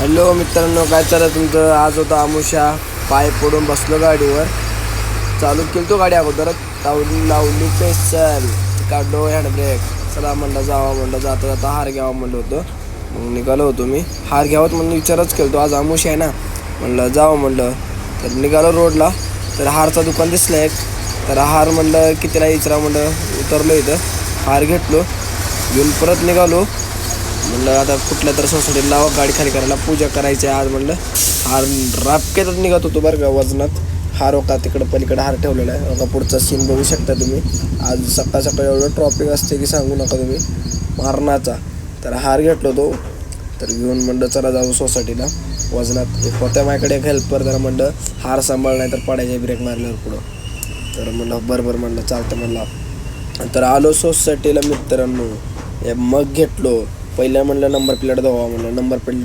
Hello मित्रांनो, काय चाललं तुमचं? आज होता आमुषा. पाय पडून बसलो गाडीवर. चालू केली तो गाडी अगोदर लावली पेशल काढलो हँडब्रेक. चला म्हणलं जावा, म्हणलं जाता जाता हार घ्यावा म्हणलं होतं. मग निघालो होतो मी. हार घ्यावत म्हणून विचारच केलो, आज आमुषा आहे ना, म्हणलं जावं म्हणलं. तर निघालो रोडला. तर हारचा दुकान दिसलं एक. तर हार म्हणलं कितीला इचरा म्हणलं. उतरलो इथं, हार घेतलो, घेऊन परत निघालो. म्हणलं आता कुठल्या तर सोसायटीला लावा गाडी खाली करायला, पूजा करायची आज म्हणलं. हार रापकेतच निघत होतो बरं का वजनात. हार का तिकडं पलीकडे हार ठेवलेला आहे बघा. पुढचा सीन बघू शकता तुम्ही. आज सकाळ सकाळ एवढं ट्रॉफिक असते की सांगू नका तुम्ही, मारणाचा. तर हार घेतलो तो. तर घेऊन म्हणलं चला जाऊ सोसायटीला. वजनात एक होत्या माझ्याकडे एक हेल्पर, जरा म्हणलं हार सांभाळ नाही तर पडायचे ब्रेक मारल्यावर पुढं. तर म्हणलं बरं म्हणलं चालतं म्हणलं. तर आलो सोसायटीला मित्रांनो. मग घेतलो. पहिल्या म्हणलं नंबर प्लेट धुवा म्हणलं, नंबर प्लेट